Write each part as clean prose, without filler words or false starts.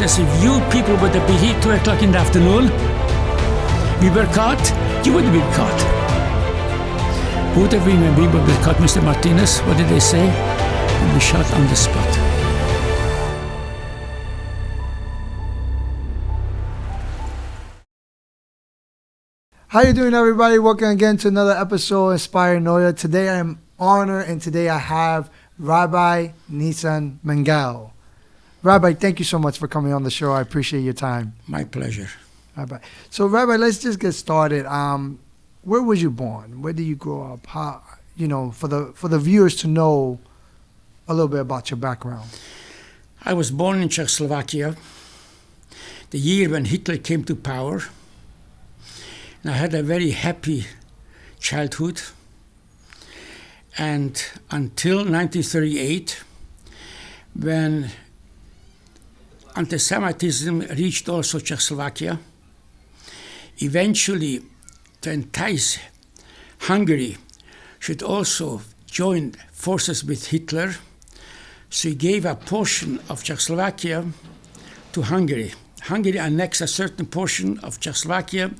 Says, if you people would have been here 2 o'clock in the afternoon, we were caught, you would have been caught. Who would have been when we would be caught, Mr. Martinez? What did they say? We'd be shot on the spot. How you doing, everybody? Welcome again to another episode of Inspire Noya. Today I am honored, and today I have Rabbi Nissen Mangel. Rabbi, thank you so much for coming on the show. I appreciate your time. My pleasure. Rabbi. So, Rabbi, let's just get started. Where was you born? Where did you grow up? How, for the viewers to know a little bit about your background. I was born in Czechoslovakia, the year when Hitler came to power. And I had a very happy childhood. And until 1938, when anti-Semitism reached also Czechoslovakia, eventually to entice Hungary should also join forces with Hitler, so he gave a portion of Czechoslovakia to Hungary. Hungary annexed a certain portion of Czechoslovakia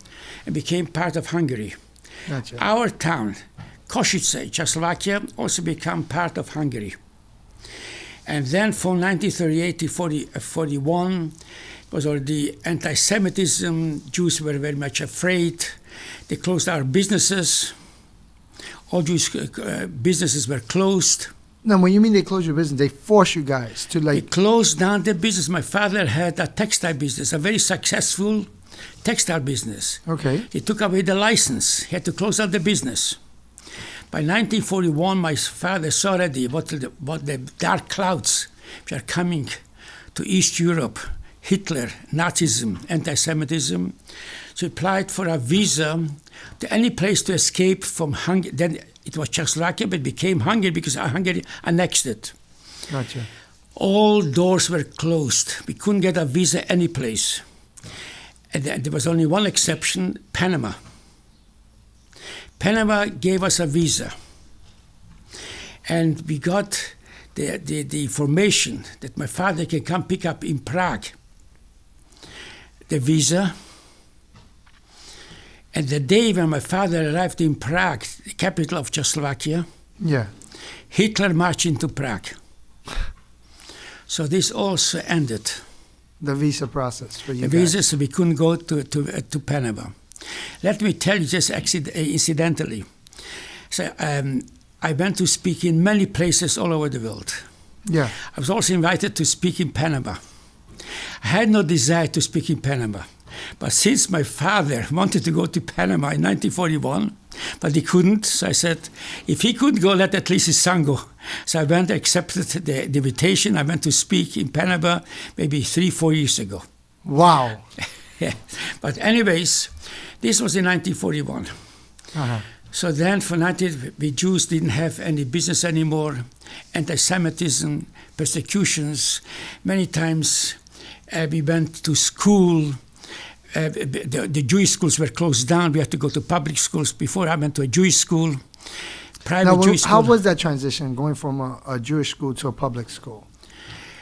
and became part of Hungary. Gotcha. Our town, Košice, Czechoslovakia, also became part of Hungary. And then from 1938 to 1941 was already anti-Semitism. Jews were very much afraid. They closed our businesses. All Jewish businesses were closed. Now, when you mean they closed your business, they forced you guys to They closed down the business. My father had a textile business, a very successful textile business. Okay. He took away the license. He had to close down the business. By 1941, my father saw already what the dark clouds which are coming to East Europe, Hitler, Nazism, anti-Semitism. So he applied for a visa to any place to escape from Hungary. Then it was Czechoslovakia, but it became Hungary because Hungary annexed it. Gotcha. All doors were closed. We couldn't get a visa any place. And there was only one exception, Panama. Panama gave us a visa. And we got the information that my father can come pick up in Prague the visa. And the day when my father arrived in Prague, the capital of Czechoslovakia, Hitler marched into Prague. So this also ended. The visa process for you guys. The visa, so we couldn't go to Panama. Let me tell you just incidentally. So I went to speak in many places all over the world. Yeah. I was also invited to speak in Panama. I had no desire to speak in Panama. But since my father wanted to go to Panama in 1941, but he couldn't, so I said, if he couldn't go, let at least his son go. So I went, accepted the invitation. I went to speak in Panama maybe 3-4 years ago. Wow. Yeah. But anyways, this was in 1941. Uh-huh. So then we Jews didn't have any business anymore. Anti-Semitism, persecutions. Many times we went to school. The Jewish schools were closed down. We had to go to public schools. Before I went to a Jewish school, Jewish school. How was that transition, going from a Jewish school to a public school?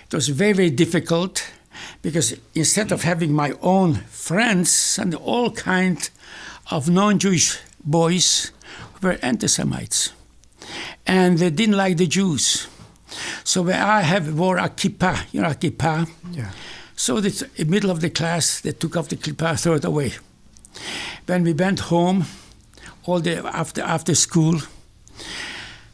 It was very, very difficult because instead of having my own friends and all kind of non-Jewish boys were anti-Semites. And they didn't like the Jews. So when I wore a kippah, a kippah. Yeah. So in the middle of the class, they took off the kippah, threw it away. When we went home, after school,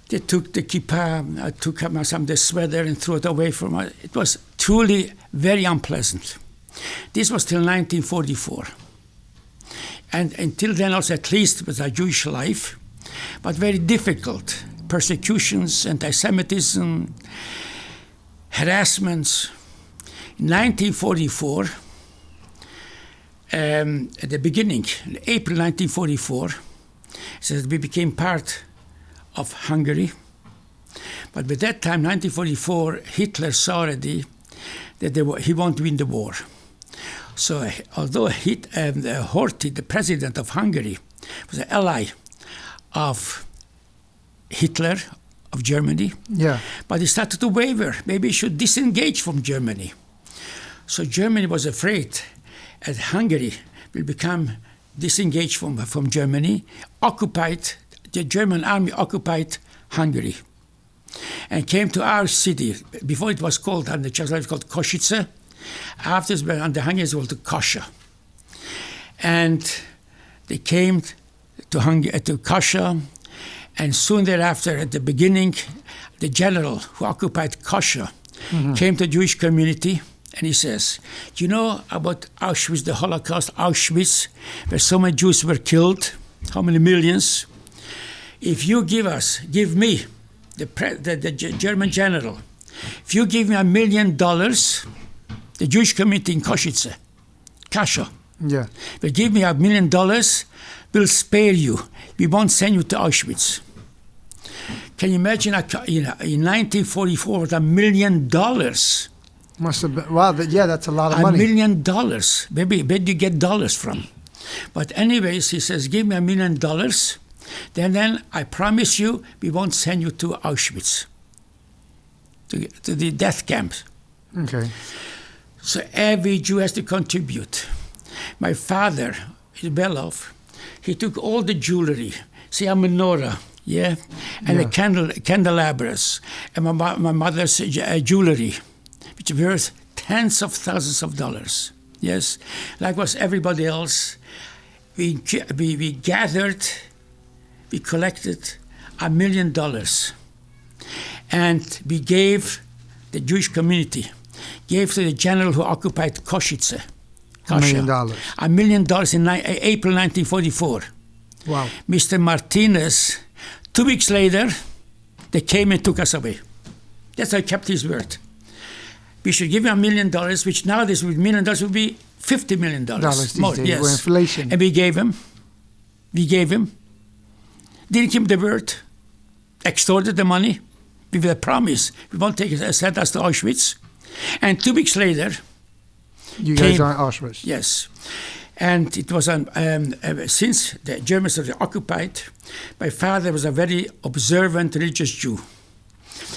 they took the kippah, I took some of the sweater and threw it away from us. It was truly very unpleasant. This was till 1944. And until then also, at least, it was a Jewish life, but very difficult. Persecutions, anti-Semitism, harassments. In 1944, at the beginning, April 1944, so we became part of Hungary. But by that time, 1944, Hitler saw already that he won't win the war. So although Horthy, the president of Hungary, was an ally of Hitler, of Germany, yeah, but he started to waver. Maybe he should disengage from Germany. So Germany was afraid that Hungary will become disengaged from Germany, the German army occupied Hungary, and came to our city. Before it was called, under Czechoslovakia, called Košice. After under Hungary, it was called Kosher. And they came to Kosher, and soon thereafter, at the beginning, the general who occupied Kosher came to the Jewish community, and he says, "You know about Auschwitz, the Holocaust, Auschwitz, where so many Jews were killed, how many millions? If you give me, the German general, if you give me $1 million, the Jewish community in Košice, Kasha, will give me $1 million, we'll spare you. We won't send you to Auschwitz." Can you imagine, in 1944, with $1 million? Must have been, wow, that's a lot of money. $1 million. Where do you get dollars from? But anyways, he says, give me $1 million, then I promise you we won't send you to Auschwitz, to the death camps. Okay. So every Jew has to contribute. My father, Belov, he took all the jewelry, see a menorah, and the candelabras, and my mother's jewelry, which is worth tens of thousands of dollars. Yes, likewise everybody else. We gathered, we collected $1 million, and we gave the Jewish community, gave to the general who occupied Košice. $1 million. $1 million in April 1944. Wow. Mr. Martinez, 2 weeks later, they came and took us away. That's how he kept his word. We should give him $1 million, which nowadays with $1 million would be $50 million. More, yes. With inflation. And we gave him. Didn't keep the word. Extorted the money. With a promise. We won't send us to Auschwitz. And 2 weeks later, you guys are in Auschwitz. Yes. And it was since the Germans were occupied, my father was a very observant religious Jew.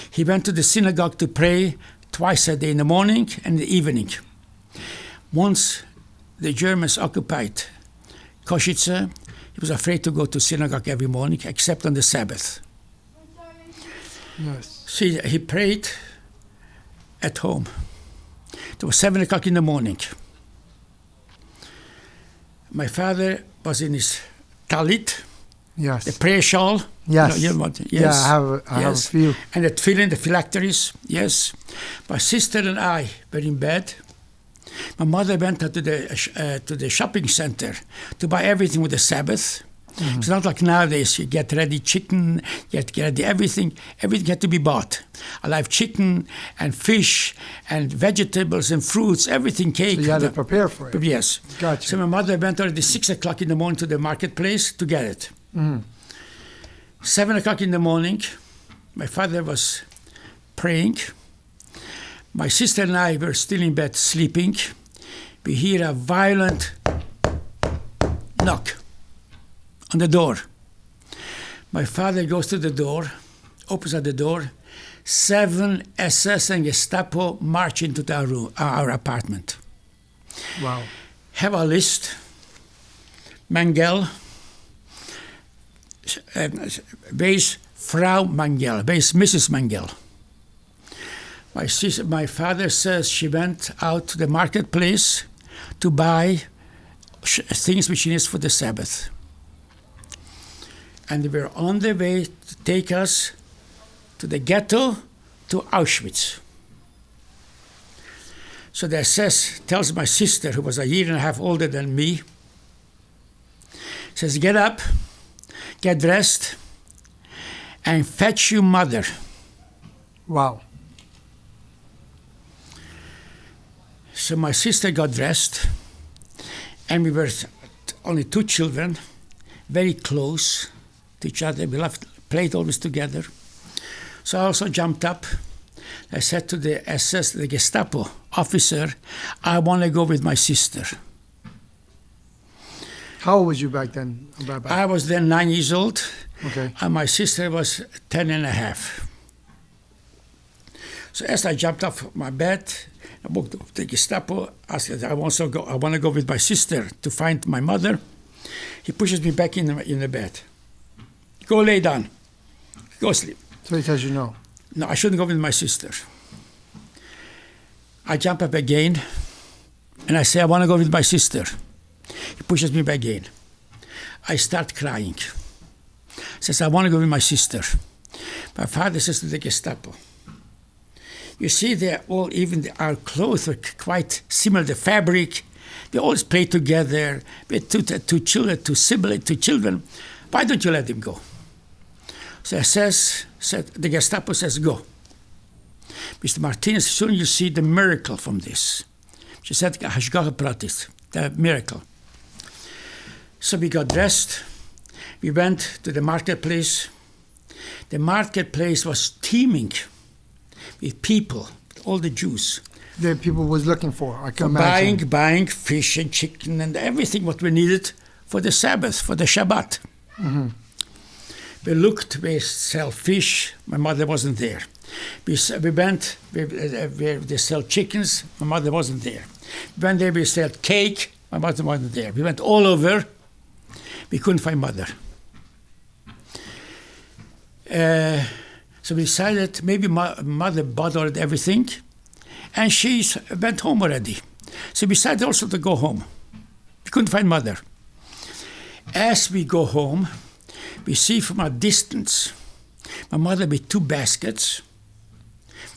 He went to the synagogue to pray twice a day, in the morning and in the evening. Once the Germans occupied Košice, he was afraid to go to synagogue every morning, except on the Sabbath. Yes. See, he prayed at home. It was 7 o'clock in the morning. My father was in his talit, yes, the prayer shawl. Yes. You know, yes. Yeah, I have a few. And the tefillin, the phylacteries, yes. My sister and I were in bed. My mother went to the shopping center to buy everything with the Sabbath. Mm-hmm. It's not like nowadays, you get ready chicken, get ready everything had to be bought. I like chicken and fish and vegetables and fruits, everything, cake. So you had to prepare for it? Yes. Gotcha. So my mother went already 6 o'clock in the morning to the marketplace to get it. Mm-hmm. 7 o'clock in the morning, my father was praying. My sister and I were still in bed sleeping. We hear a violent knock on the door. My father goes to the door, opens up the door. 7 SS and Gestapo march into our apartment. Wow. Have a list. Mangel, where's Frau Mangel, where's Mrs. Mangel? My father says she went out to the marketplace to buy things which she needs for the Sabbath. And they were on their way to take us to the ghetto, to Auschwitz. So the SS tells my sister, who was a year and a half older than me, says, get up, get dressed, and fetch your mother. Wow. So my sister got dressed, and we were only 2 children, very close to each other. We played always together. So I also jumped up. I said to the SS, the Gestapo officer, I want to go with my sister. How old was you back then? I was then 9 years old, okay, and my sister was 10 and a half. So as I jumped off my bed, I walked up to the Gestapo, asked, I want to go with my sister to find my mother. He pushes me back in the bed. Go lay down. Go sleep. So he tells you no. No, I shouldn't go with my sister. I jump up again, and I say, I want to go with my sister. He pushes me back in. I start crying. Says, I want to go with my sister. My father says to the Gestapo, you see, they're all, even our clothes were quite similar, the fabric. They always play together. We had two children, two siblings, two children. Why don't you let him go? So the Gestapo says, go. Mr. Martinez, soon you see the miracle from this. She said, Hashgacha pratis, the miracle. So we got dressed. We went to the marketplace. The marketplace was teeming with people, all the Jews. The people was looking for, I can imagine. Buying fish and chicken and everything what we needed for the Sabbath, for the Shabbat. Mm-hmm. We looked, we sell fish, my mother wasn't there. We went, they sell chickens, my mother wasn't there. We went there, we sell cake, my mother wasn't there. We went all over, we couldn't find mother. So we decided maybe mother bothered everything, and she went home already. So we decided also to go home. We couldn't find mother. As we go home, we see from a distance my mother with 2 baskets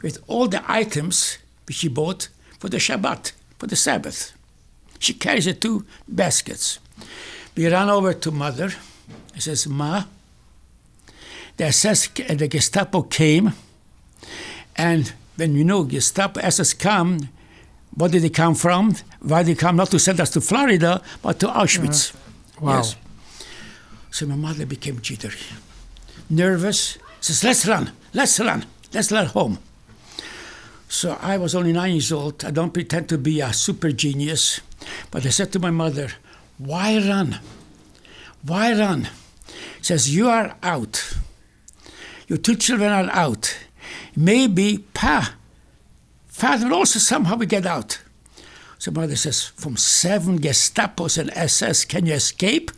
with all the items which she bought for the Shabbat, for the Sabbath. She carries the 2 baskets. We ran over to mother. I says, Ma, the Gestapo came, and when you know Gestapo SS come, what did they come from? Why did they come? Not to send us to Florida, but to Auschwitz. Wow. Yes. So my mother became jittery, nervous. Says, let's run home. So I was only 9 years old. I don't pretend to be a super genius, but I said to my mother, why run? Why run? Says, you are out. Your 2 children are out. Maybe father will also somehow get out. So mother says, from 7 Gestapos and SS, can you escape?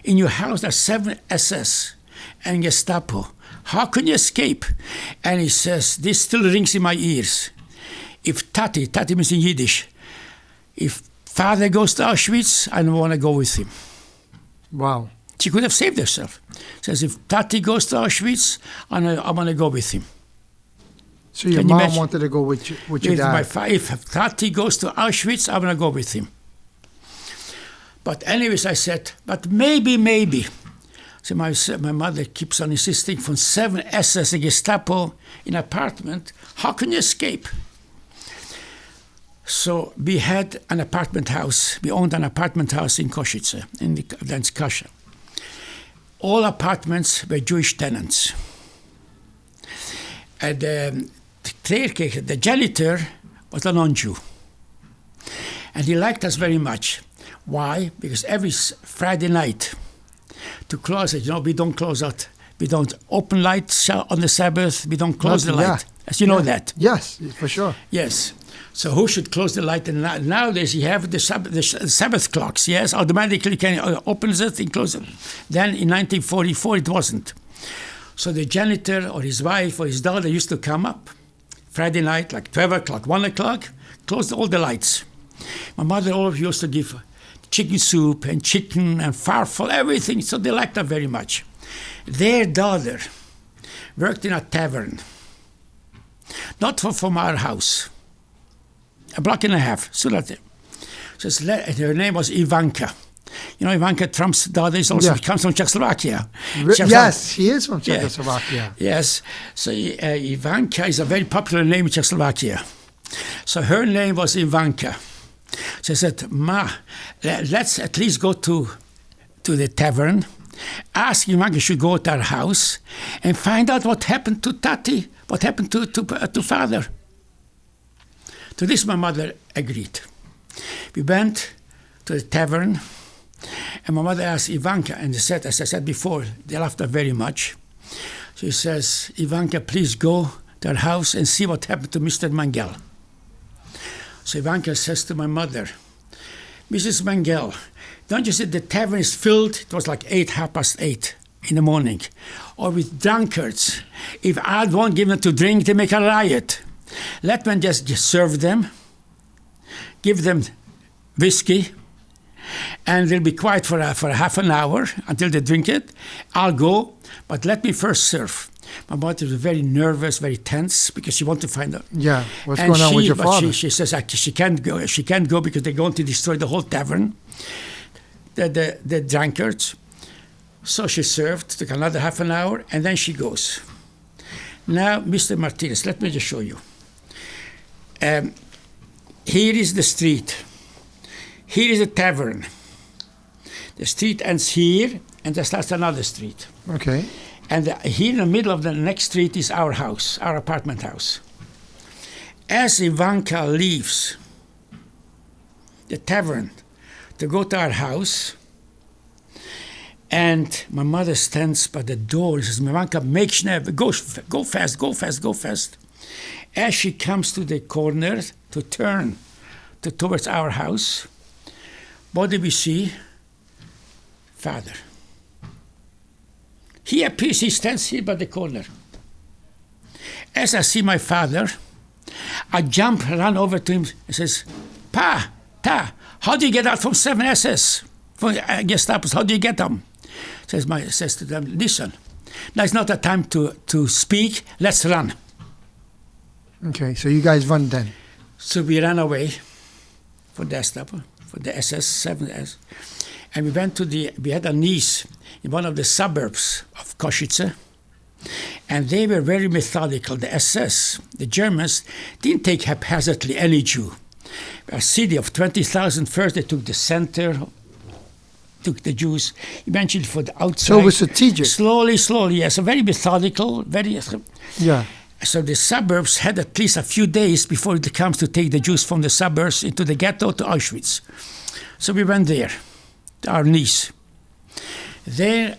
In your house there's 7 SS and Gestapo. How can you escape? And he says, this still rings in my ears. If Tati means in Yiddish, if father goes to Auschwitz, I don't want to go with him. Wow. She could have saved herself. Says, if Tati goes to Auschwitz, I want to go with him. So your mom wanted to go with your dad? If Tati goes to Auschwitz, I want to go with him. But anyways, I said, but maybe. So my mother keeps on insisting, from 7 SS and Gestapo in an apartment, how can you escape? So we had an apartment house. We owned an apartment house in Košice, in the Kasha. All apartments were Jewish tenants. And the janitor was a non-Jew. And he liked us very much. Why? Because every Friday night, to close it, we don't close out. We don't open lights on the Sabbath. We don't close the light. As you know that. Yes, for sure. Yes. So who should close the light? And nowadays you have the Sabbath clocks, yes? Automatically can opens it and close it. Then in 1944 it wasn't. So the janitor or his wife or his daughter used to come up Friday night, like 12 o'clock, 1 o'clock, close all the lights. My mother always used to give chicken soup and chicken and farfel, everything, so they liked her very much. Their daughter worked in a tavern, not far from our house, a block and a half. So her name was Ivanka. Ivanka Trump's daughter comes from Czechoslovakia. Yes, she is from Czechoslovakia. Yeah. Yes. So Ivanka is a very popular name in Czechoslovakia. So her name was Ivanka. So I said, Ma, let's at least go to the tavern, ask Ivanka should go to our house, and find out what happened to Tati, what happened to father. To this my mother agreed. We went to the tavern, and my mother asked Ivanka, and as I said before, they laughed her very much. She says, Ivanka, please go to our house and see what happened to Mr. Mangel. So Ivanka says to my mother, Mrs. Mangel, don't you see the tavern is filled? It was like 8:30 in the morning. Or with drunkards. If I won't give them to drink, they make a riot. Let me just serve them, give them whiskey, and they'll be quiet for a half an hour until they drink it. I'll go, but let me first serve. My mother was very nervous, very tense, because she wanted to find out. Yeah, what's going on with your father? She says she can't go. She can't go because they're going to destroy the whole tavern, the drunkards. So she served, took another half an hour, and then she goes. Now, Mr. Martinez, let me just show you. Here is the street. Here is a tavern. The street ends here, and there starts another street. Okay. And here in the middle of the next street is our house, our apartment house. As Ivanka leaves the tavern to go to our house, and my mother stands by the door and says, Ivanka, make schnell, go fast, go fast, go fast. As she comes to the corner to turn towards our house, what do we see? Father. He appears, he stands here by the corner. As I see my father, I run over to him and says, Pa, how do you get out from 7 SS? From Gestapo, how do you get them? Says to them, listen, now it's not a time to speak, let's run. Okay, so you guys run then. So we ran away for the Gestapo, for the SS, 7S. And we had a niece in one of the suburbs of Košice, and they were very methodical. The SS, the Germans, didn't take haphazardly any Jew. A city of 20,000 first, they took the center, took the Jews, eventually for the outside. So it was strategic. Slowly, yes, so very methodical, very... Yeah. So the suburbs had at least a few days before it comes to take the Jews from the suburbs into the ghetto to Auschwitz. So we went there. Our niece. There,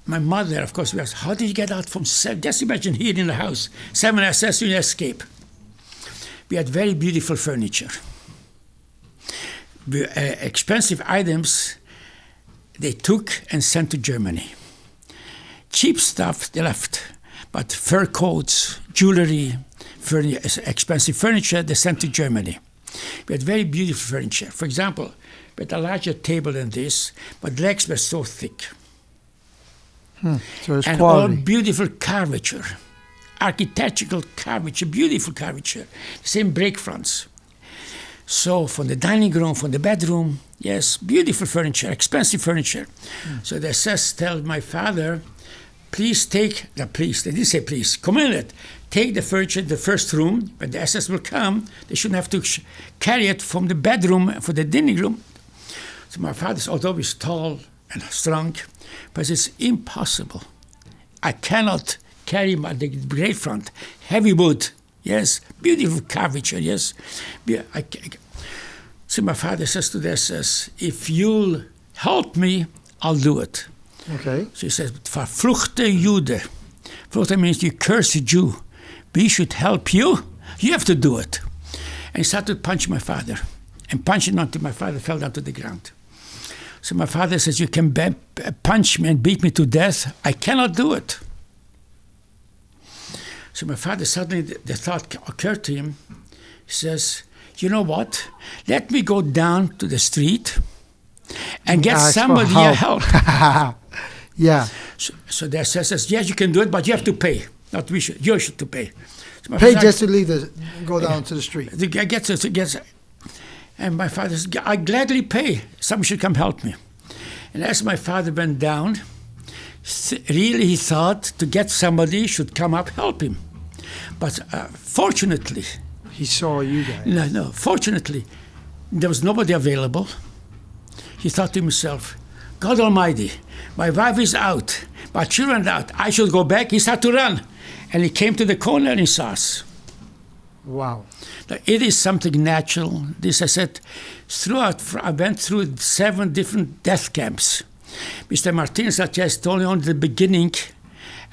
my mother, of course, we asked, how did you get out from 7? Just imagine here in the house, 7 SS, you escape. We had very beautiful furniture. Expensive items they took and sent to Germany. Cheap stuff they left, but fur coats, jewelry, expensive furniture they sent to Germany. We had very beautiful furniture. For example, we had a larger table than this, but legs were so thick. So it's and quality. all beautiful curvature, architectural curvature, beautiful curvature, same break fronts. So from the dining room, from the bedroom, yes, beautiful furniture, expensive furniture. So the SS told my father, please take, they didn't say please, command it, take the furniture, the first room, when the SS will come, they shouldn't have to carry it from the bedroom for the dining room. So my father, although he's tall and strong, but it's impossible. I cannot carry the great front, heavy wood, yes, beautiful curvature, yes. So my father says to the SS, if you'll help me, I'll do it. Okay. So he says, verfluchte Jude. Verfluchte means you curse a Jew. We should help you. You have to do it. And he started to punch my father. And punching until my father fell down to the ground. So my father says, you can punch me and beat me to death. I cannot do it. So my father, suddenly the thought occurred to him. He says, you know what? Let me go down to the street and get somebody help. Yeah. So the SS says, yes, you can do it, but you have to pay. Not we should. You should to pay. So pay just to leave go down to the street. And my father says, I gladly pay. Someone should come help me. And as my father went down, really he thought to get somebody should come up help him. But fortunately, he saw you guys. No. Fortunately, there was nobody available. He thought to himself, God Almighty, my wife is out, my children are out. I should go back. He started to run. And he came to the corner and he saw us. Wow. Now, it is something natural. This I said, I went through 7 different death camps. Mr. Martinez just told me on the beginning,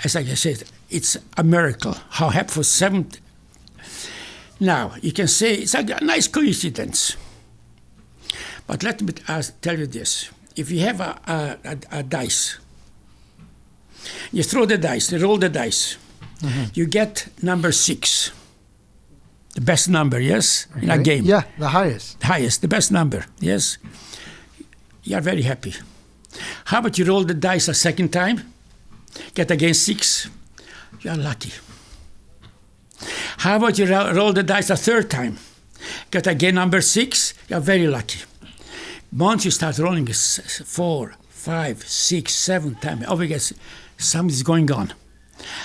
as I said, it's a miracle. How happened for 7 Now, you can say it's a nice coincidence. But let me tell you this. If you have a dice, you throw the dice, you roll the dice, you get number 6. The best number, yes, in a game. Yeah, the highest. Highest, the best number, yes. You are very happy. How about you roll the dice a second time, get again 6, you are lucky. How about you roll the dice a third time, get again number 6, you are very lucky. Once you start rolling 4, 5, 6, 7 times, obviously something's going on.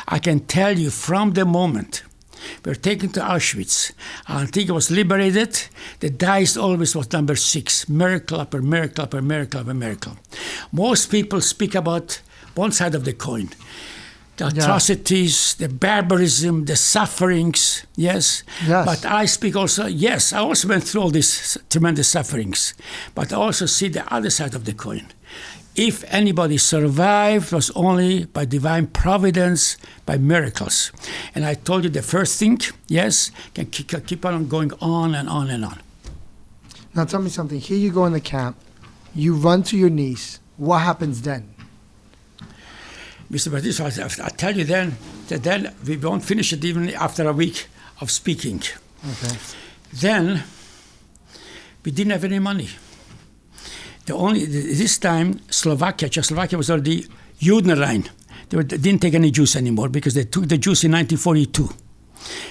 I can tell you from the moment we were taken to Auschwitz until it was liberated, the dice always was number 6. Miracle upper miracle upper miracle upper miracle. Most people speak about one side of the coin. The atrocities, the barbarism, the sufferings, yes. But I speak also, yes, I also went through all these tremendous sufferings, but I also see the other side of the coin. If anybody survived, it was only by divine providence, by miracles. And I told you the first thing, yes, can keep on going on and on and on. Now tell me something. Here you go in the camp, you run to your niece. What happens then? Mr. Baptiste, I tell you then that then we won't finish it even after a week of speaking. Okay. Then we didn't have any money. This time Czechoslovakia was already Judenrein. They didn't take any Jews anymore because they took the Jews in 1942.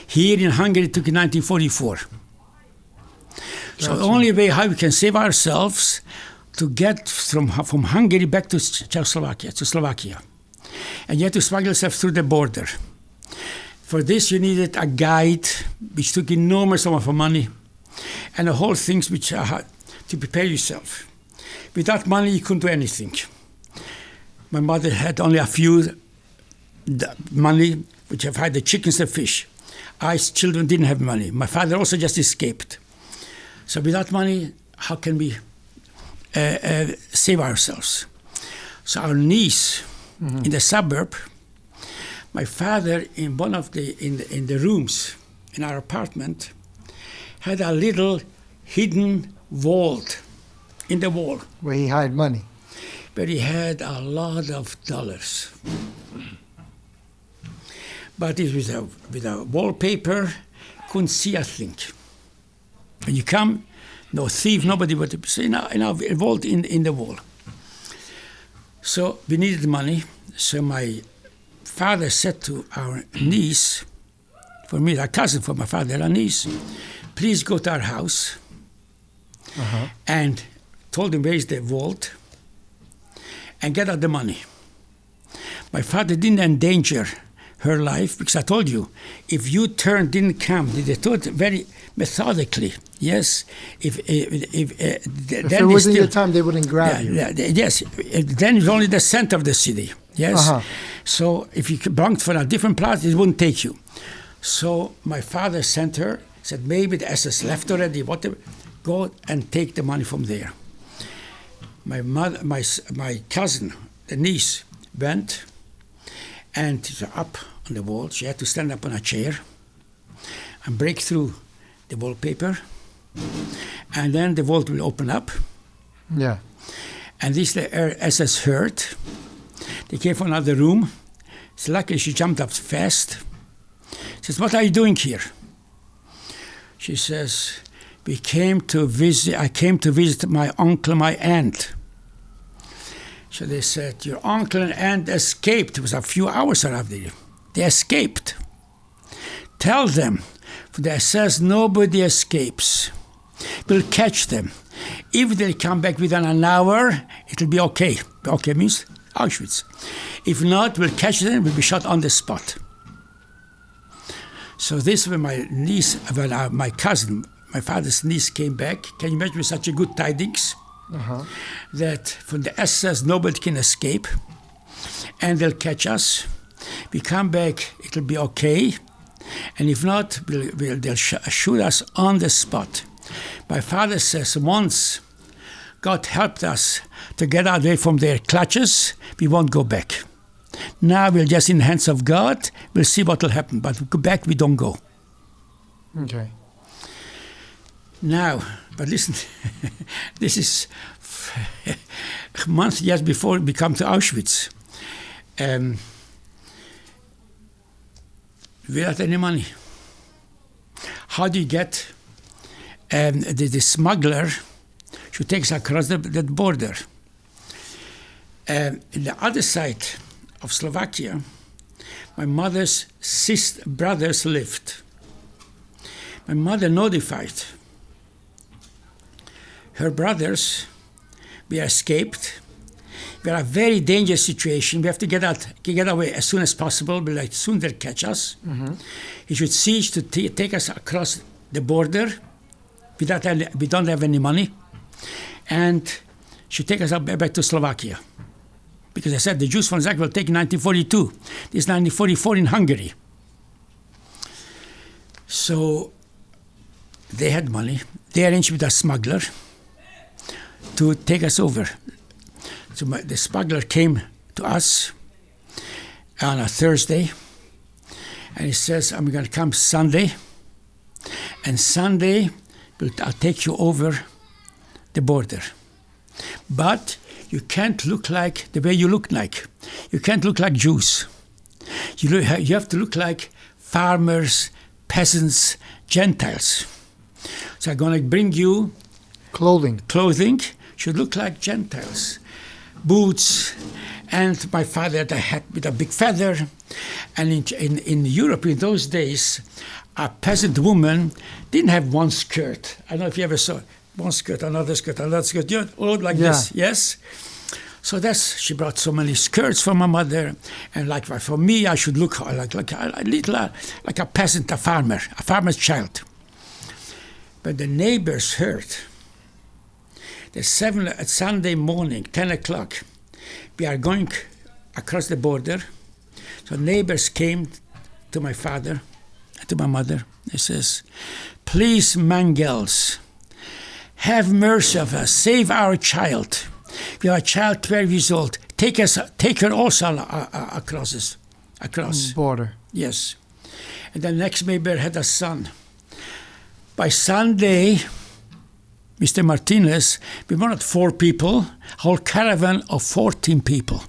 Here in Hungary it took in 1944. So the only way how we can save ourselves to get from Hungary back to Slovakia. And you had to smuggle yourself through the border. For this, you needed a guide, which took enormous amount of money, and the whole things which to prepare yourself. Without money, you couldn't do anything. My mother had only a few money, which have had the chickens and fish. Children didn't have money. My father also just escaped. So without money, how can we save ourselves? So our niece, in the suburb, my father in one of in the rooms in our apartment had a little hidden vault in the wall where he hid money. But he had a lot of dollars. But it was with a wallpaper, couldn't see a thing. When you come, no thief, nobody would say, in a vault in the wall. So we needed money. So my father said to our niece, for me, a cousin for my father, a niece, please go to our house, and told him where is the vault, and get out the money. My father didn't endanger her life, because I told you, if you didn't come, they do it very methodically, yes? If it wasn't your time, they wouldn't grab you. Yes, then it's only the center of the city, yes? So if you belonged for a different place, it wouldn't take you. So my father sent her, said, maybe the SS left already, whatever, go and take the money from there. My mother, my cousin, the niece, went, and up on the wall. She had to stand up on a chair and break through the wallpaper, and then the vault will open up. Yeah. And this the SS heard. They came from another room. So luckily she jumped up fast. Says, what are you doing here? She says, I came to visit my uncle, my aunt. So they said, your uncle and aunt escaped. It was a few hours after you. They escaped. Tell them, for the SS, nobody escapes. We'll catch them. If they come back within an hour, it'll be okay. Okay means Auschwitz. If not, we'll catch them, we'll be shot on the spot. So this when my niece, my cousin, my father's niece came back. Can you imagine with such a good tidings? That from the SS nobody can escape, and they'll catch us. We come back, it'll be okay, and if not, they'll shoot us on the spot. My father says once God helped us to get away from their clutches, we won't go back. Now we're just in the hands of God, we'll see what will happen, but back we don't go. Okay. Now, but listen, this is months, years before we come to Auschwitz. Without any money. How do you get the smuggler should take us across the border? In the other side of Slovakia, my mother's brothers lived. My mother notified her brothers. We escaped. We are in a very dangerous situation. We have to get away as soon as possible. But like soon they'll catch us. Mm-hmm. He should cease to take us across the border. We don't have any money, and should take us back to Slovakia. Because I said the Jews from Zach will take in 1942. This is 1944 in Hungary. So they had money. They arranged with a smuggler to take us over. So the smuggler came to us on a Thursday, and he says, I'm going to come Sunday, and Sunday I'll take you over the border. But you can't look like the way you look like. You can't look like Jews. You have to look like farmers, peasants, Gentiles. So I'm going to bring you clothing. Should look like Gentiles. Boots, and my father had a hat with a big feather. And in Europe in those days, a peasant woman didn't have one skirt. I don't know if you ever saw one skirt, another skirt, another skirt. You know, all like this, yes? So she brought so many skirts for my mother. And like for me, I should look like a peasant, a farmer's child. But the neighbors heard at Sunday morning, 10 o'clock, we are going across the border. So neighbors came to my father, to my mother. He says, please, Mangels, have mercy of us, save our child. We have a child 12 years old. Take her also across. Border. Yes. And the next neighbor had a son. By Sunday, Mr. Martinez, we were not 4 people, whole caravan of 14 people.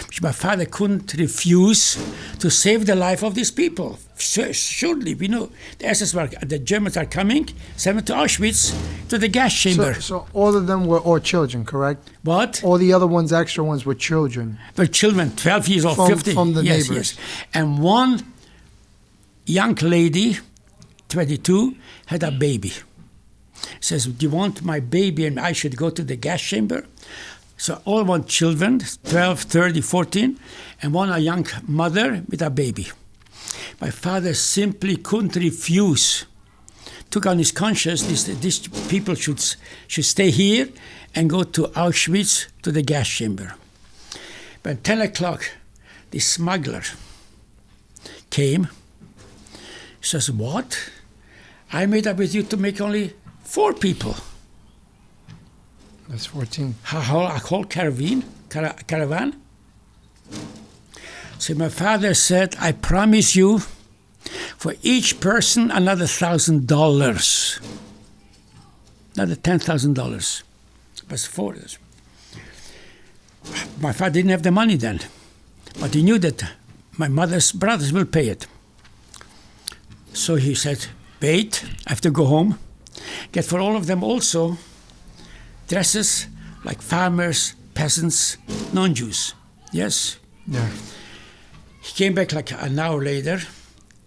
Which my father couldn't refuse to save the life of these people. Surely, we know the Germans are coming, sent them to Auschwitz, to the gas chamber. So all of them were all children, correct? What? All the other ones, extra ones, were children. Were children, 12 years old, 15. From the yes, neighbors. Yes. And one young lady, 22, had a baby. Says, do you want my baby and I should go to the gas chamber? So all want children, 12, 30, 14, and one a young mother with a baby. My father simply couldn't refuse. Took on his conscience, these people should stay here and go to Auschwitz, to the gas chamber. But at 10 o'clock, the smuggler came. He says, what? I made up with you to make only 4 people. That's 14. A whole caravan. So my father said, I promise you, for each person, another $1,000. Another $10,000. That's 4. My father didn't have the money then, but he knew that my mother's brothers will pay it. So he said, wait, I have to go home. Get for all of them also dresses like farmers, peasants, non-Jews. Yes? Yeah. He came back like an hour later.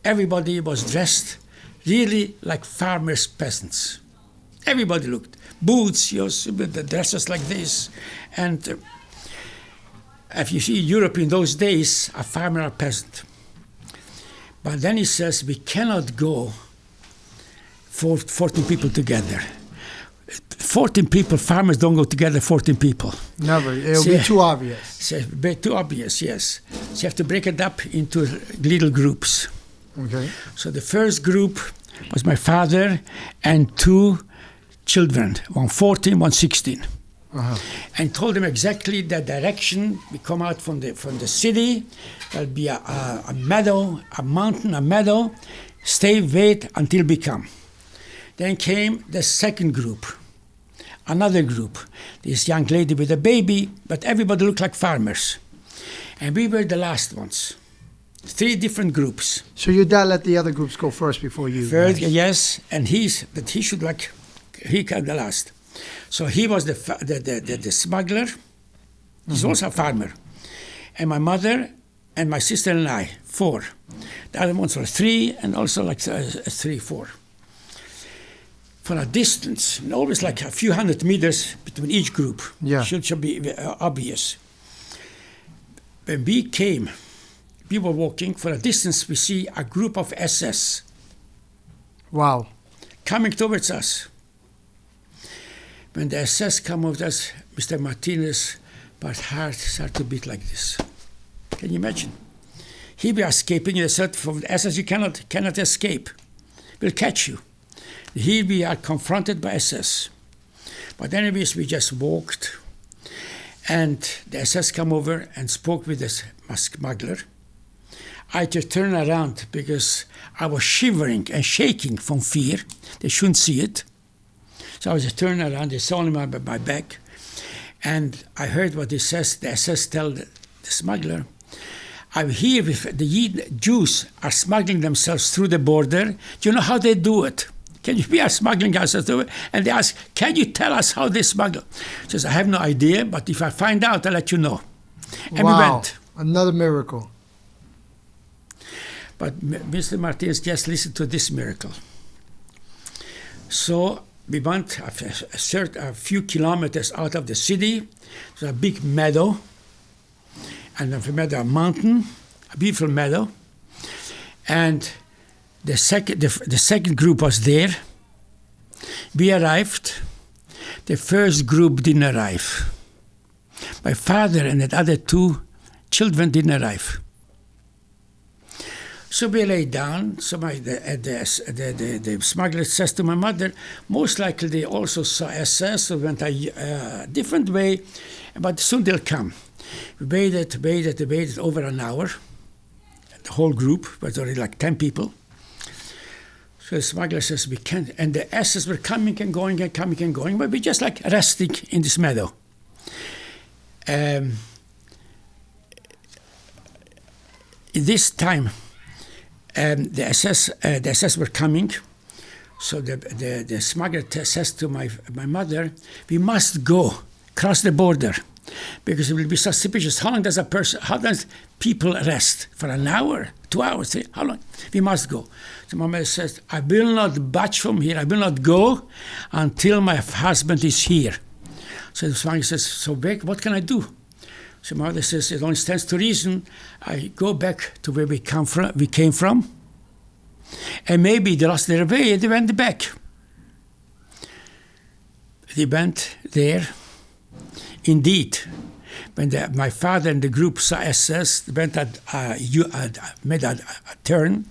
Everybody was dressed really like farmers, peasants. Everybody looked. Boots, with the dresses like this. And if you see Europe in those days, a farmer or peasant. But then he says, we cannot go 14 people together. 14 people, farmers don't go together, 14 people. Never. It'll be too obvious. So, too obvious, yes. So you have to break it up into little groups. Okay. So the first group was my father and 2 children, one 14, one 16. Uh-huh. And told them exactly the direction. We come out from the city. There'll be a meadow, a mountain, a meadow. wait until we come. Then came the second group, another group. This young lady with a baby, but everybody looked like farmers. And we were the last ones. 3 different groups. So your dad let the other groups go first before you? First, yes, and he came the last. So he was the smuggler. He's also a farmer. And my mother and my sister and I, 4. The other ones were 3, and also like 3, 4. For a distance, and always like a few hundred meters between each group. Yeah. Should be obvious. When we came, we were walking. For a distance, we see a group of SS. Wow. Coming towards us. When the SS come with us, Mr. Martinez, but heart started to beat like this. Can you imagine? He be escaping. They said, from the SS, you cannot escape. We'll catch you. Here we are confronted by SS. But anyways, we just walked. And the SS come over and spoke with the smuggler. I just turned around because I was shivering and shaking from fear. They shouldn't see it. So I was just turning around. They saw me by my back. And I heard what he says. The SS tell the smuggler, I'm here if the Jews are smuggling themselves through the border. Do you know how they do it? Can you be a smuggling us through it? And they ask, can you tell us how they smuggle? He says, I have no idea, but if I find out, I'll let you know. And wow. we went. Another miracle. But Mr. Martinez, just listen to this miracle. So we went a few kilometers out of the city. There's a big meadow. And from meadow, a mountain, a beautiful meadow. And the second group was there. We arrived. The first group didn't arrive. My father and the other 2 children didn't arrive. So we lay down. So the smuggler says to my mother, most likely they also saw SS, so went a different way, but soon they'll come. We waited over an hour. The whole group was already like 10 people. So the smuggler says, we can't, and the SS were coming and going and coming and going, but we just like resting in this meadow. This time, the SS were coming, so the smuggler says to my mother, we must go, cross the border, because it will be suspicious. How long does people rest? For an hour, 2 hours, 3, how long? We must go. So my mother says, I will not budge from here, I will not go until my husband is here. So the smuggler says, so what can I do? So my mother says, it only stands to reason. I go back to where we came from, and maybe they lost their way and they went back. They went there. Indeed, when my father and the group saw SS, they made a turn,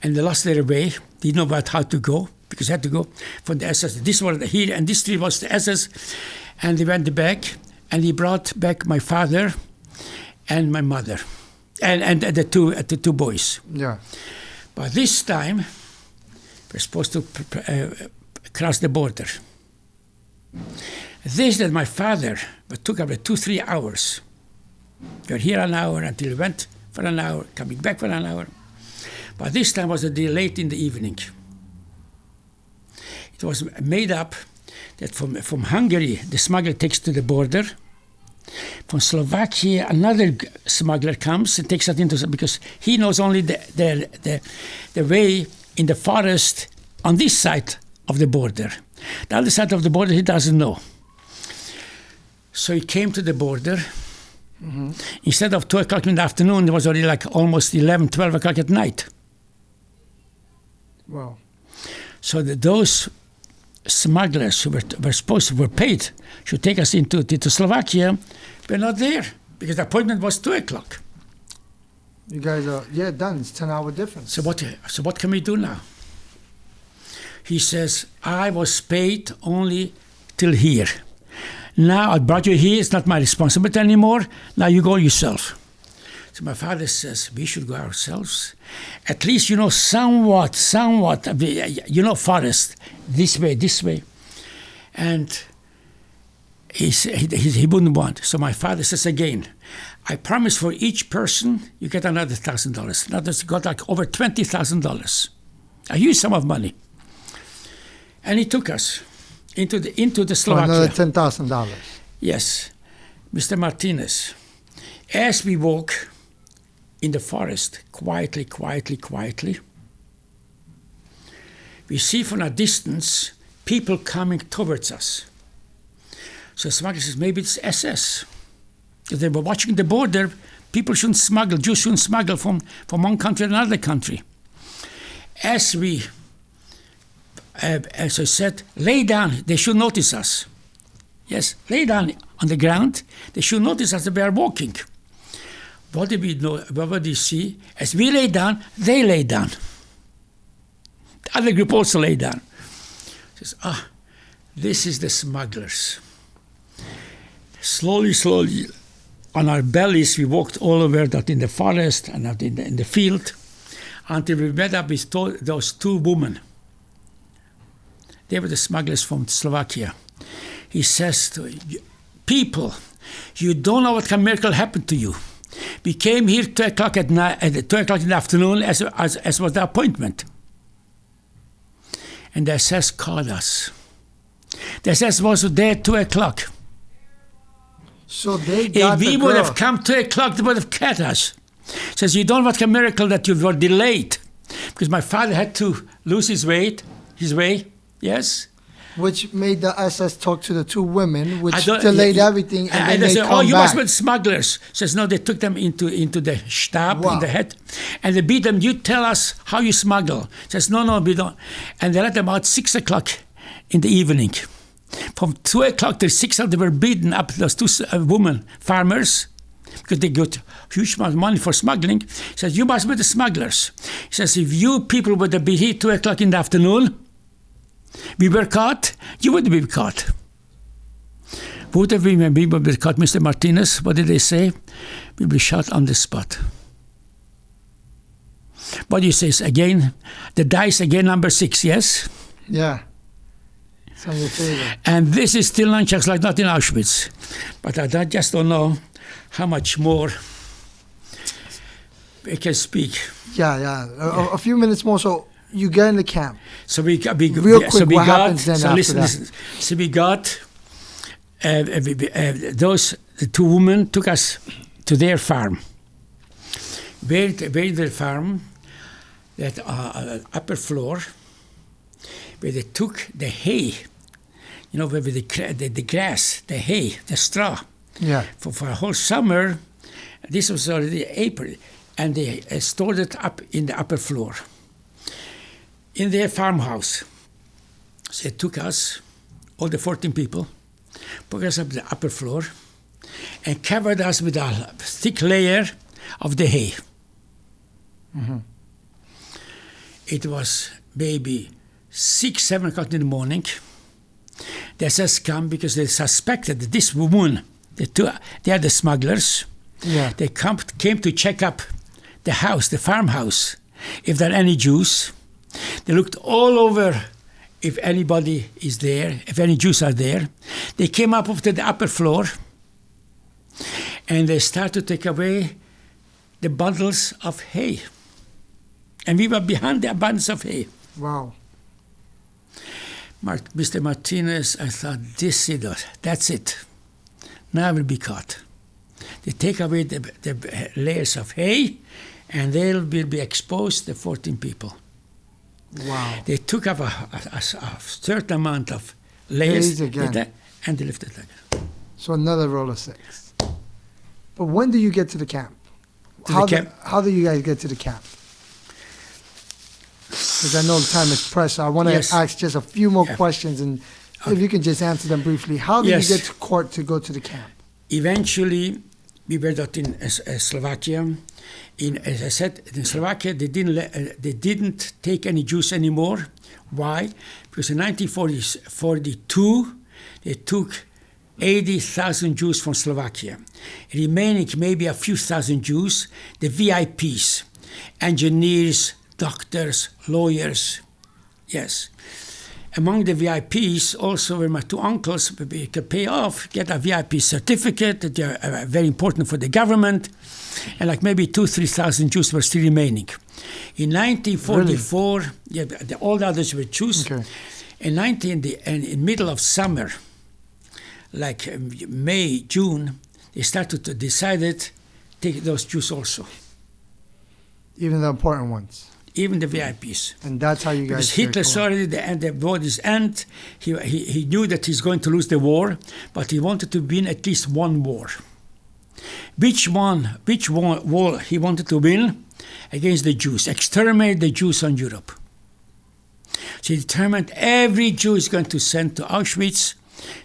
and they lost their way. They didn't know about how to go, because they had to go from the SS. This was here, and this street was the SS. And they went back, and he brought back my father and my mother, and the two boys. Yeah. But this time, we're supposed to cross the border. This that my father, but took about 2-3 hours. We were here an hour until we went for an hour, coming back for an hour. But this time was a day late in the evening. It was made up that from Hungary, the smuggler takes to the border. From Slovakia, another smuggler comes and takes us into, because he knows only the way in the forest on this side of the border. The other side of the border he doesn't know. So he came to the border. Mm-hmm. Instead of 2 o'clock in the afternoon, it was already like almost 11, 12 o'clock at night. Wow. So those smugglers who were paid to take us into Slovakia were not there, because the appointment was 2 o'clock. You guys are, done. It's 10-hour difference. So what can we do now? He says, I was paid only till here. Now I brought you here, it's not my responsibility anymore. Now you go yourself. So my father says, we should go ourselves. At least, somewhat, forest, this way. And he wouldn't want. So my father says again, I promise for each person, you get another $1,000. Now that's got like over $20,000. A huge sum of money. And he took us into the Slovakia. For another $10,000. Yes. Mr. Martinez, as we walk in the forest, quietly, we see from a distance people coming towards us. So smuggler says, maybe it's SS. Because they were watching the border, people shouldn't smuggle, Jews shouldn't smuggle from one country to another country. As I said, lay down, they should notice us. Yes, lay down on the ground, they should notice us that we are walking. What do we know? What do you see? As we lay down, they lay down. The other group also lay down. Says, this is the smugglers. Slowly, on our bellies, we walked all over that in the forest and out in the field, until we met up with those two women. They were the smugglers from Slovakia. He says to people, you don't know what kind of miracle happened to you. We came here 2 o'clock at night, at 2 o'clock in the afternoon, as was the appointment. And the SS called us. The SS was there at 2 o'clock. So they got if we would have come 2 o'clock, they would have cut us. Says, you don't know what kind of miracle that you were delayed. Because my father had to lose his way, yes? Which made the SS talk to the two women, which delayed everything, and then they said, come you back. must be smugglers. Says, no, they took them into the stab, in the head, and they beat them. You tell us how you smuggle. Says, no, we don't. And they let them out 6 o'clock in the evening. From 2 o'clock to 6 o'clock, they were beaten up, those two women, farmers, because they got huge amount of money for smuggling. He says, you must be the smugglers. He says, if you people would have been here 2 o'clock in the afternoon, we were caught, you wouldn't be caught. Both of we would be caught, Mr. Martinez. What did they say? We'll be shot on the spot. What do you say? Again, the dice again, number 6, yes? Yeah. It's on your favor. And this is still nunchucks like not in Auschwitz. But I just don't know how much more we can speak. Yeah. A few minutes more, so you get in the camp. So we got happens then after listen. So we got the two women took us to their farm. Where their farm, that upper floor, where they took the hay, where the grass, the hay, the straw. Yeah. For a whole summer, this was already April, and they stored it up in the upper floor. In their farmhouse. So they took us, all the 14 people, put us up the upper floor, and covered us with a thick layer of the hay. Mm-hmm. It was maybe 6, 7 o'clock in the morning. The SS come because they suspected that this woman, they are the smugglers. Yeah. They came to check up the house, the farmhouse, if there are any Jews. They looked all over if anybody is there, if any Jews are there. They came up to the upper floor and they started to take away the bundles of hay. And we were behind the bundles of hay. Wow. Mr. Martinez, I thought, that's it. Now I will be caught. They take away the layers of hay and they will be exposed, the 14 people. Wow. They took up a certain amount of layers and they lifted it again. So another roll of 6. But when do you get to the camp? How do you guys get to the camp? Because I know the time is pressed, so I want to ask just a few more questions, and if you can just answer them briefly. How did you get to court to go to the camp? Eventually, we were not in Slovakia. As I said, in Slovakia, they didn't take any Jews anymore. Why? Because in 1942, they took 80,000 Jews from Slovakia. Remaining maybe a few thousand Jews, the VIPs, engineers, doctors, lawyers. Yes. Among the VIPs also were my two uncles. We could pay off, get a VIP certificate that are very important for the government. And like maybe 2,000-3,000 Jews were still remaining. In 1944, really? Yeah, all the others were Jews. Okay. In middle of summer, like May, June, they started to decide take those Jews also. Even the important ones. Even the VIPs. And that's how you guys... Because Hitler saw already the war is end. He knew that he's going to lose the war, but he wanted to win at least one war. Which war he wanted to win? Against the Jews. Exterminate the Jews on Europe. So he determined every Jew is going to send to Auschwitz,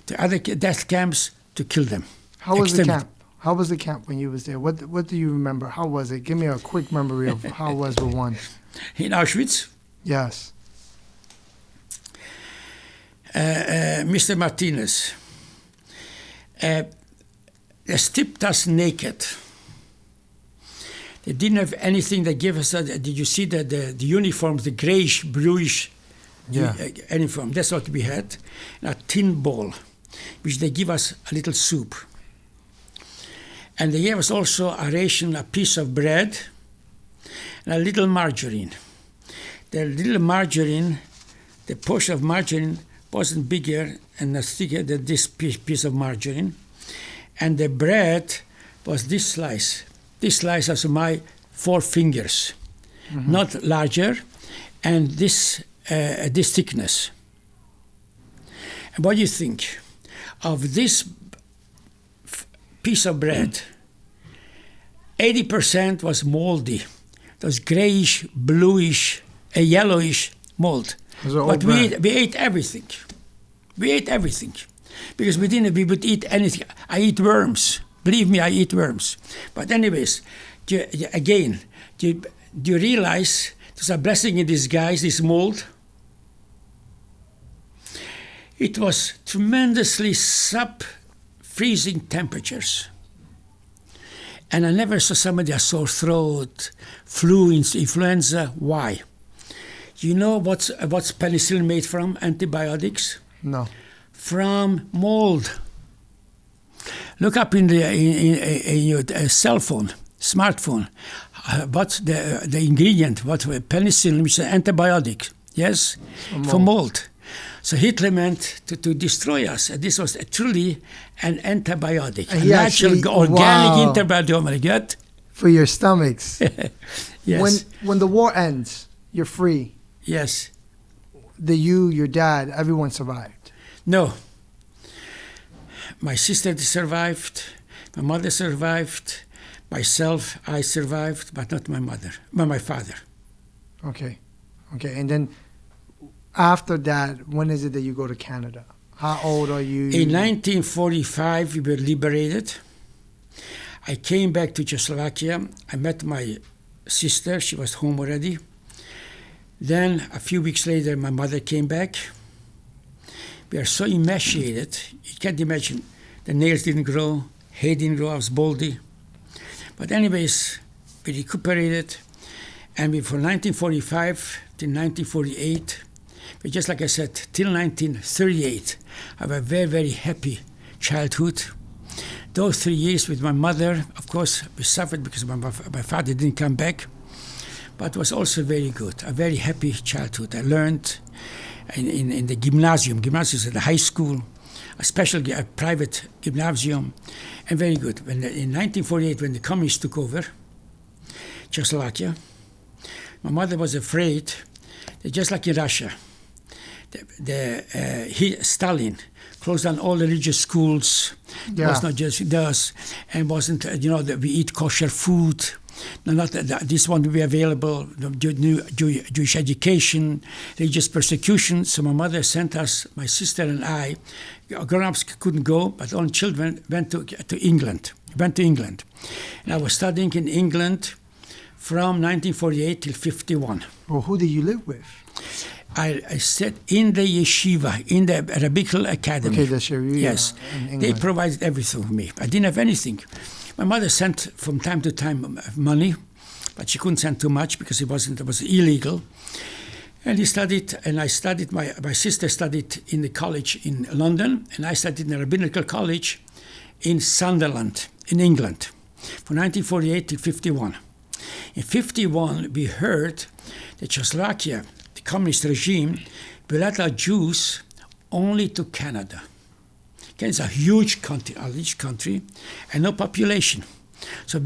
to other death camps, to kill them. How was the camp? How was the camp when you was there? What do you remember? How was it? Give me a quick memory of how was the one. In Auschwitz? Yes. Mr. Martinez, they stripped us naked. They didn't have anything that gave us. Did you see the uniforms, the grayish, bluish uniform? That's what we had. A tin bowl, which they give us a little soup. And they gave us also a ration, a piece of bread, and a little margarine. The little margarine, the portion of margarine wasn't bigger and thicker than this piece of margarine. And the bread was this slice. This slice was my 4 fingers, not larger, and this thickness. And what do you think? Of this piece of bread, 80% was moldy. Those grayish, bluish, yellowish mold. But we ate everything. We ate everything. Because we would eat anything. I eat worms. Believe me, I eat worms. But anyways, do you realize there's a blessing in disguise, this mold? It was tremendously sub-freezing temperatures. And I never saw somebody a sore throat, flu, influenza. Why? You know what's penicillin made from? Antibiotics? No. From mold. Look up in your cell phone, smartphone, what's the ingredient, what penicillin, which is an antibiotic, yes, for mold. So Hitler meant to destroy us. And this was truly an antibiotic, a natural, organic antibiotic. Oh my God. For your stomachs. Yes. When the war ends, you're free. Yes. Your dad, everyone survived. No. My sister survived, my mother survived, myself, I survived, but not my mother, but my father. Okay. And then after that, when is it that you go to Canada? How old are you? In 1945, we were liberated. I came back to Czechoslovakia. I met my sister. She was home already. Then, a few weeks later, my mother came back. We are so emaciated. You can't imagine. The nails didn't grow. Hair didn't grow. I was baldy. But anyways, we recuperated. And from 1945 to 1948, but just like I said, till 1938, I have a very, very happy childhood. Those 3 years with my mother, of course, we suffered because my father didn't come back, but it was also very good, a very happy childhood. I learned in the gymnasium is at the high school, a private gymnasium, and very good. In 1948, when the communists took over Czechoslovakia, my mother was afraid that just like in Russia, Stalin closed down all religious schools. It was not just thus, and wasn't that we eat kosher food. No, not that this one will be available. Jewish education, religious persecution. So my mother sent us, my sister and I. Grown-ups couldn't go, but all children went to England. And I was studying in England from 1948 till 51. Well, who did you live with? I sat in the yeshiva, in the rabbinical academy. Okay, the Sharia. Yes, in they England. provided everything for me. I didn't have anything. My mother sent from time to time money, but she couldn't send too much because it was illegal. And he studied, and I studied. My sister studied in the college in London, and I studied in the rabbinical college in Sunderland, in England, from 1948 to 51. In 51, we heard that Czechoslovakia, the communist regime, will let our Jews only to Canada. Canada is a huge country, and no population. So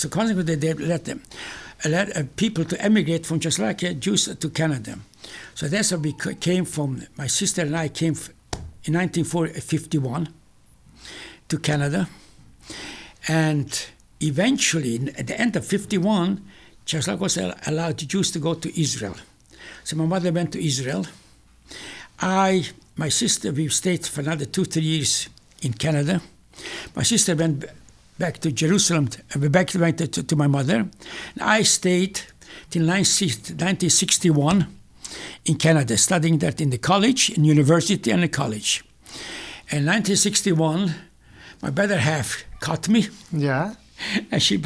consequently, they let people to emigrate from Czechoslovakia, Jews to Canada. So that's how we came from. My sister and I came in 1951 to Canada, and eventually, at the end of 51, Czechoslovakia was allowed the Jews to go to Israel. So my mother went to Israel. My sister, we stayed for another 2-3 years in Canada. My sister went back to Jerusalem, back to my mother. And I stayed till 1961 in Canada, studying that in the college, in university and the college. In 1961, my better half caught me. Yeah. And she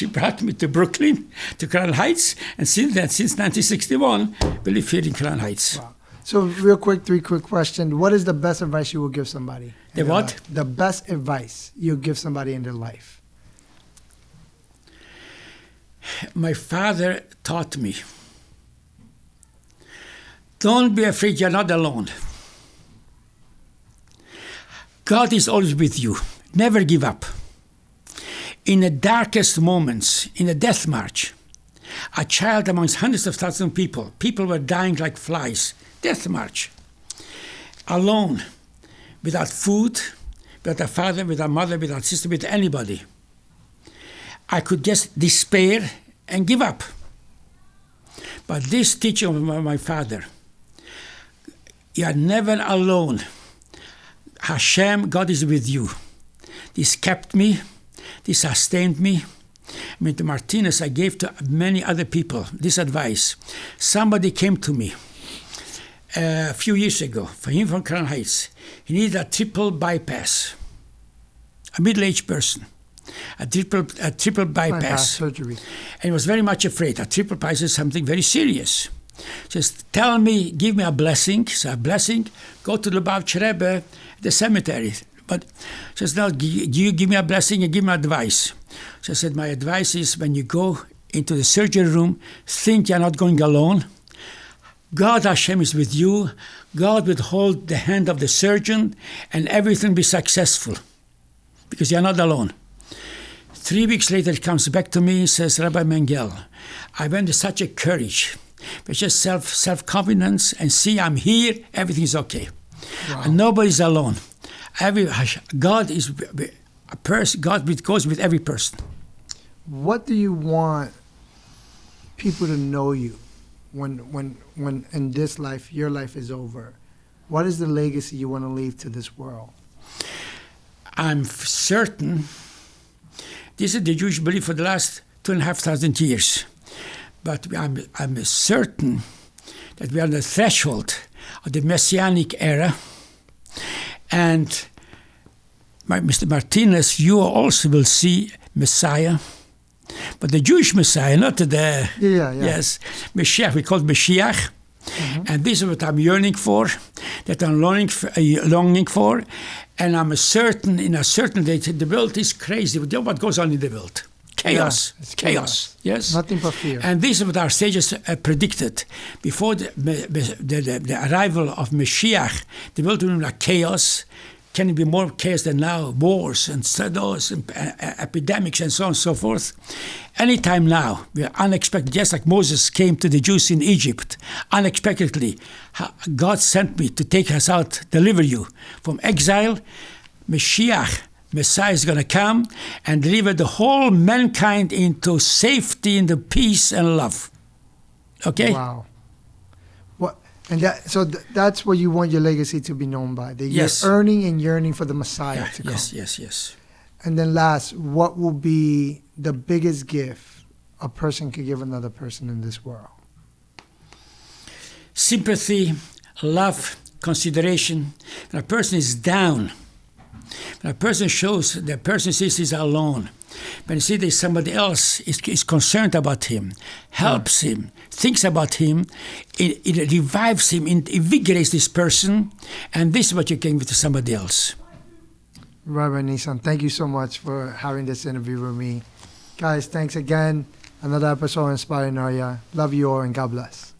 brought me to Brooklyn, to Crown Heights, and since 1961, we live here in Crown Heights. Wow. So, real quick, 3 quick questions. What is the best advice you will give somebody? The what? Life? The best advice you'll give somebody in their life. My father taught me, don't be afraid, you're not alone. God is always with you. Never give up. In the darkest moments, in the death march, a child amongst hundreds of thousands of people were dying like flies. Death march. Alone, without food, without a father, without a mother, without a sister, without anybody. I could just despair and give up. But this teaching of my father, you are never alone. Hashem, God is with you. This kept me, this sustained me. I mean, to Martinez, I gave to many other people this advice. Somebody came to me a few years ago, for him from Crown Heights. He needed a triple bypass, a middle-aged person, a triple bypass. Surgery. And he was very much afraid. A triple bypass is something very serious. Just tell me, give me a blessing. So a blessing, go to the Lubavitch Rebbe, the cemetery. But she said, no, you give me a blessing and give me advice. So I said, my advice is when you go into the surgery room, think you're not going alone. God Hashem is with you. God will hold the hand of the surgeon and everything will be successful because you're not alone. 3 weeks later, he comes back to me and says, Rabbi Mangel, I went with such a courage, with just self-confidence, and see I'm here, everything is okay. Wow. And nobody's alone. God is a person. God goes with every person. What do you want people to know you when in this life, your life is over? What is the legacy you want to leave to this world? I'm certain this is the Jewish belief for the last 2,500 years. But I'm certain that we are on the threshold of the Messianic era. And Mr. Martinez, you also will see Messiah, but the Jewish Messiah, not the yes, Mashiach. We call it Mashiach, and this is what I'm yearning for, that I'm longing for, and I'm certain, in a certain day, the world is crazy. What goes on in the world? Chaos. Yeah, it's chaos. Yes. Nothing but fear. And this is what our sages predicted. Before the arrival of Mashiach, the world will be like chaos. Can it be more chaos than now? Wars and shadows and epidemics and so on and so forth. Anytime now, we are unexpected. Just like Moses came to the Jews in Egypt, unexpectedly, God sent me to take us out, deliver you from exile. Mashiach, Messiah is going to come and deliver the whole mankind into safety, into peace and love. Okay? Wow. What? And that's what you want your legacy to be known by. That yes. You're earning and yearning for the Messiah to come. Yes. And then last, what will be the biggest gift a person could give another person in this world? sympathy, love, consideration. When a person is down, when a person shows, the person sees he's alone. When you see there's somebody else is concerned about him, helps him, thinks about him, it revives him, it invigorates this person, and this is what you can give to somebody else. Rabbi Nissen, thank you so much for having this interview with me. Guys, thanks again. Another episode of Inspiring Noya. Love you all and God bless.